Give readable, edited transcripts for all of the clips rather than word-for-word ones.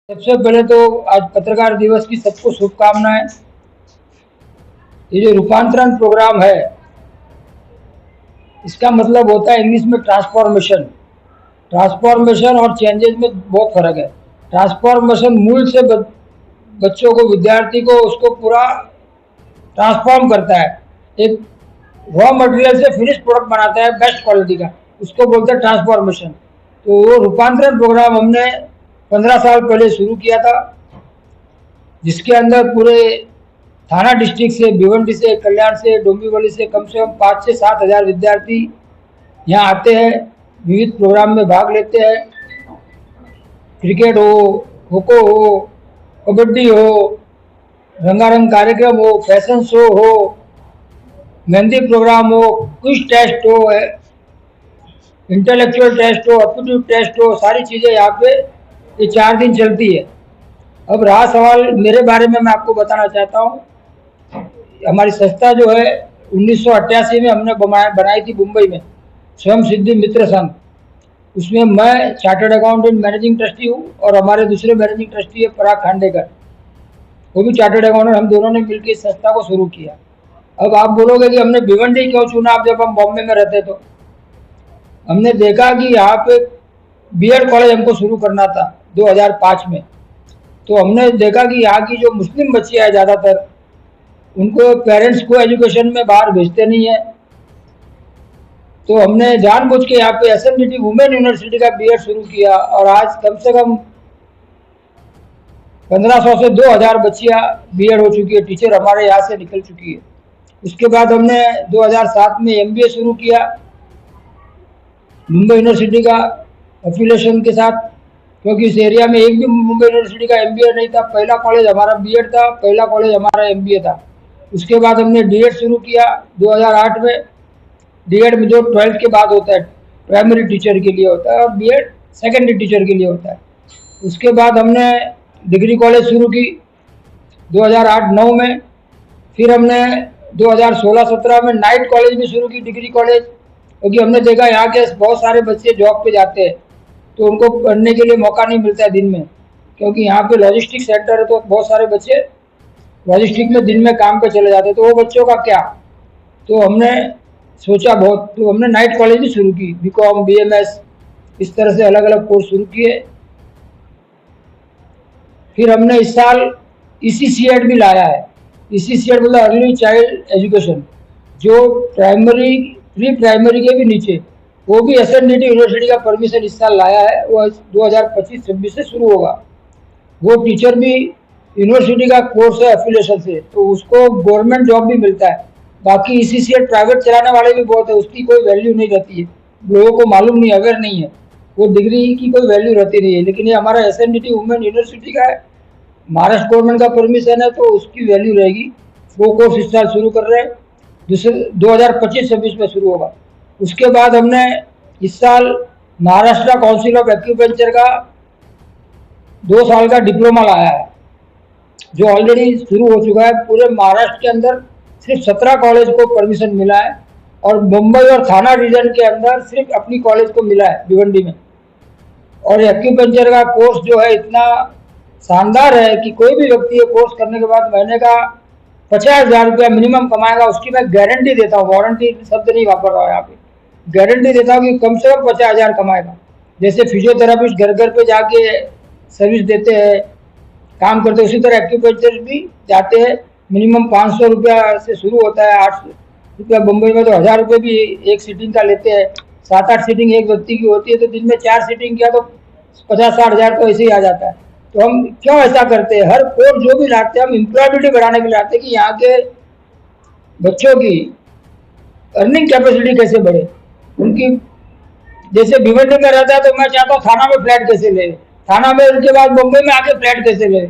सबसे पहले तो आज पत्रकार दिवस की सबको शुभकामनाएं। ये जो रूपांतरण प्रोग्राम है, इसका मतलब होता है इंग्लिश में ट्रांसफॉर्मेशन। ट्रांसफॉर्मेशन और चेंजेस में बहुत फर्क है। ट्रांसफॉर्मेशन मूल से बच्चों को, विद्यार्थी को, उसको पूरा ट्रांसफॉर्म करता है। एक रॉ मटेरियल से फिनिश प्रोडक्ट बनाता है बेस्ट क्वालिटी का, उसको बोलते हैं ट्रांसफॉर्मेशन। तो वो रूपांतरण प्रोग्राम हमने 15 साल पहले शुरू किया था, जिसके अंदर पूरे थाना डिस्ट्रिक्ट से, भिवंडी से, कल्याण से, डोंबिवली से कम 5 से 7 हज़ार विद्यार्थी यहाँ आते हैं, विविध प्रोग्राम में भाग लेते हैं। क्रिकेट हो, खो खो हो, कबड्डी हो, रंगारंग कार्यक्रम हो, फैशन शो हो, मेहंदी प्रोग्राम हो, क्विज टेस्ट हो, इंटेलेक्चुअल टेस्ट हो, एप्टीट्यूड टेस्ट हो, सारी चीज़ें यहाँ पे ये 4 दिन चलती है। अब रहा सवाल मेरे बारे में, मैं आपको बताना चाहता हूँ। हमारी संस्था जो है 1988 में हमने बनाई थी मुंबई में, स्वयं सिद्धि मित्र संघ। उसमें मैं चार्टर्ड अकाउंटेंट मैनेजिंग ट्रस्टी हूँ और हमारे दूसरे मैनेजिंग ट्रस्टी है पराग खांडेकर, वो भी चार्टर्ड अकाउंटेंट। हम दोनों ने मिलकर इस संस्था को शुरू किया। अब आप बोलोगे कि हमने भिवंडी क्यों चुना, आप जब हम बॉम्बे में रहते तो हमने देखा कि यहाँ पे बीएड कॉलेज हमको शुरू करना था 2005 में। तो हमने देखा कि यहाँ की जो मुस्लिम बच्चियाँ हैं ज़्यादातर, उनको पेरेंट्स को एजुकेशन में बाहर भेजते नहीं है। तो हमने जानबूझ के यहाँ पे एसएनडीटी वुमेन यूनिवर्सिटी का बीएड शुरू किया और आज कम से कम 1500 से 2000 बच्चियाँ बीएड हो चुकी है, टीचर हमारे यहाँ से निकल चुकी है। उसके बाद हमने 2007 में एमबीए शुरू किया मुंबई यूनिवर्सिटी का एफिलिएशन के साथ, क्योंकि इस एरिया में एक भी मुंबई यूनिवर्सिटी का एमबीए नहीं था। पहला कॉलेज हमारा बीएड था, पहला कॉलेज हमारा एमबीए था। उसके बाद हमने डीएड शुरू किया 2008 में। डीएड में जो 12th के बाद होता है, प्राइमरी टीचर के लिए होता है, और बीएड सेकेंडरी टीचर के लिए होता है। उसके बाद हमने डिग्री कॉलेज शुरू की 2008-9 में। फिर हमने 2016-17 में नाइट कॉलेज भी शुरू की, डिग्री कॉलेज, क्योंकि हमने देखा यहाँ के बहुत सारे बच्चे जॉब पे जाते हैं तो उनको पढ़ने के लिए मौका नहीं मिलता है दिन में, क्योंकि यहाँ पे लॉजिस्टिक सेक्टर है। तो बहुत सारे बच्चे लॉजिस्टिक में दिन में काम पे चले जाते हैं, तो वो बच्चों का क्या। तो हमने सोचा बहुत, तो हमने नाइट कॉलेज भी शुरू की, बीकॉम, बीएमएस, इस तरह से अलग अलग कोर्स शुरू किए। फिर हमने इस साल ईसीसीएड भी लाया है। ईसीसीएड मतलब अर्ली चाइल्ड एजुकेशन, जो प्राइमरी, प्री प्राइमरी के भी नीचे, वो भी एसएनडीटी यूनिवर्सिटी का परमिशन इस साल लाया है। वो 2025-26 से शुरू होगा। वो टीचर भी यूनिवर्सिटी का कोर्स है एफिलिएशन से, तो उसको गवर्नमेंट जॉब भी मिलता है। बाकी ईसीसीएड प्राइवेट चलाने वाले भी बहुत है, उसकी कोई वैल्यू नहीं रहती है, लोगों को मालूम नहीं, अवेयर नहीं है, वो डिग्री की कोई वैल्यू रहती नहीं है। लेकिन ये हमारा एसएनडीटी वुमेन यूनिवर्सिटी का है, महाराष्ट्र गवर्नमेंट का परमिशन है, तो उसकी वैल्यू रहेगी। वो कोर्स इस साल शुरू कर रहे हैं, दूसरे 2025-26 में शुरू होगा। उसके बाद हमने इस साल महाराष्ट्र काउंसिल ऑफ एक्यूपेंचर का 2 साल का डिप्लोमा लाया है, जो ऑलरेडी शुरू हो चुका है। पूरे महाराष्ट्र के अंदर सिर्फ 17 कॉलेज को परमिशन मिला है, और मुंबई और थाना रीजन के अंदर सिर्फ अपनी कॉलेज को मिला है, भिवंडी में। और एक्यूपेंचर का कोर्स जो है इतना शानदार है कि कोई भी व्यक्ति ये कोर्स करने के बाद महीने का 50,000 रुपया मिनिमम कमाएगा। उसकी मैं गारंटी देता हूँ, वारंटी शब्द नहीं वापर रहा हूँ यहाँ पे, गारंटी देता हूँ कि कम से कम 50,000 कमाएगा। जैसे फिजियोथेरापिस्ट घर घर पे जाके सर्विस देते हैं, काम करते हैं, उसी तरह एक्यूपेंचर भी जाते हैं। मिनिमम 500 रुपया से शुरू होता है, 800 रुपया। मुंबई में तो 1000 रुपये भी एक सीटिंग का लेते हैं। 7-8 सीटिंग एक व्यक्ति की होती है, तो दिन में 4 सीटिंग किया तो 50-60 हज़ार तो ऐसे ही आ जाता है। तो हम क्यों ऐसा करते हैं, हर कोर्स जो भी लाते हैं हम एम्प्लॉयबिलिटी बढ़ाने के लिए लाते हैं, कि यहाँ के बच्चों की अर्निंग कैपेसिटी कैसे बढ़े। उनकी, जैसे भिवंडी में रहता है तो मैं चाहता हूँ थाना में फ्लैट कैसे ले, थाना में उनके बाद मुंबई में आके फ्लैट कैसे ले।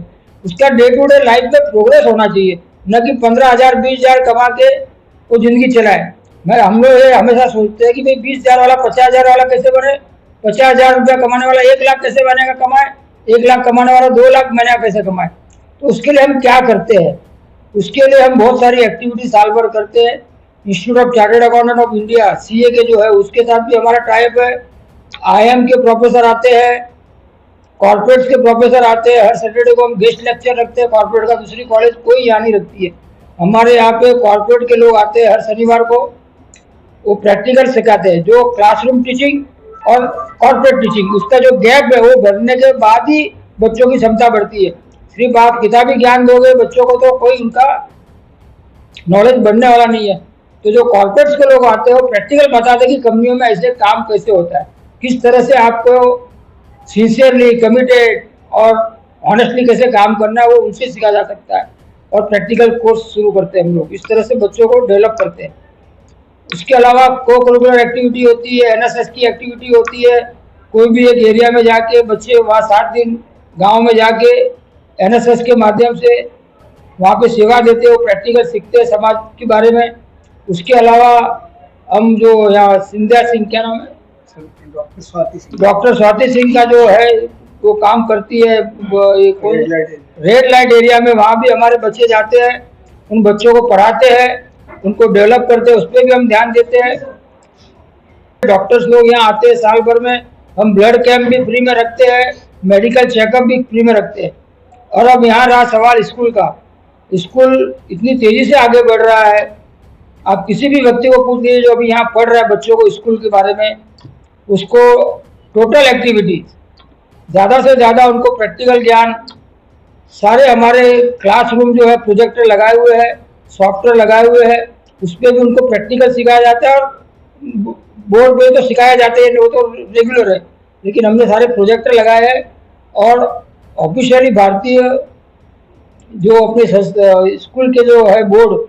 उसका डे टू डे लाइफ में प्रोग्रेस होना चाहिए, न कि 15,000 20,000 कमा के वो जिंदगी चलाए। हम लोग ये हमेशा सोचते हैं कि भाई 20,000 वाला 50,000 वाला कैसे बने, 50,000 रुपया कमाने वाला 1 लाख कैसे बनेगा, कमाए 1 लाख कमाने वाला 2 लाख महीना कैसे कमाए। तो उसके लिए हम क्या करते हैं, उसके लिए हम बहुत सारी एक्टिविटी साल भर करते हैं। Institute of chartered accountant of India, CA के जो है, उसके साथ भी हमारा टाइप है। आईएम के प्रोफेसर आते हैं, कॉर्पोरेट्स के प्रोफेसर आते हैं, हर सैटरडे को हम गेस्ट लेक्चर रखते हैं कॉर्पोरेट का, दूसरी कॉलेज कोई यहाँ नहीं रखती है। हमारे यहाँ पे कॉर्पोरेट के लोग आते हैं हर शनिवार को, वो प्रैक्टिकल सिखाते हैं। जो क्लासरूम टीचिंग और कॉर्पोरेट टीचिंग, उसका जो गैप है वो भरने के बाद ही बच्चों की क्षमता बढ़ती है। सिर्फ आप किताबी ज्ञान दोगे बच्चों को तो कोई उनका नॉलेज बढ़ने वाला नहीं है। तो जो कॉर्पोरेट्स के लोग आते हैं वो प्रैक्टिकल बताते हैं कि कंपनियों में ऐसे काम कैसे होता है, किस तरह से आपको सिंसियरली, कमिटेड और ऑनेस्टली कैसे काम करना है, वो उनसे सीखा जा सकता है। और प्रैक्टिकल कोर्स शुरू करते हैं हम लोग, इस तरह से बच्चों को डेवलप करते हैं। उसके अलावा को करिकुलर एक्टिविटी होती है, एनएसएस की एक्टिविटी होती है। कोई भी एक एरिया में जाके बच्चे वहाँ 7 दिन गांव में जाके एनएसएस के माध्यम से वहाँ पे सेवा देते हैं, वो प्रैक्टिकल सीखते हैं समाज के बारे में। उसके अलावा हम जो यहाँ सिंधिया सिंह, क्या नाम है, डॉक्टर स्वाति सिंह का जो है वो काम करती है रेड लाइट एरिया में, वहाँ भी हमारे बच्चे जाते हैं, उन बच्चों को पढ़ाते हैं, उनको डेवलप करते हैं, उस पर भी हम ध्यान देते हैं। डॉक्टर्स लोग यहाँ आते हैं साल भर में, हम ब्लड कैंप भी फ्री में रखते हैं, मेडिकल चेकअप भी फ्री में रखते हैं। और अब यहाँ रहा सवाल स्कूल का, स्कूल इतनी तेजी से आगे बढ़ रहा है, आप किसी भी व्यक्ति को पूछ लीजिए जो अभी यहाँ पढ़ रहा है बच्चों को स्कूल के बारे में, उसको टोटल एक्टिविटी, ज़्यादा से ज़्यादा उनको प्रैक्टिकल ज्ञान, सारे हमारे क्लासरूम जो है प्रोजेक्टर लगाए हुए हैं, सॉफ्टवेयर लगाए हुए हैं, उस पर भी उनको प्रैक्टिकल सिखाया जाता है। और बोर्ड पे तो सिखाया जाता है, वो तो रेगुलर है, लेकिन हमने सारे प्रोजेक्टर लगाए हैं। और ऑफिशियली भारतीय जो अपने स्कूल के जो है बोर्ड,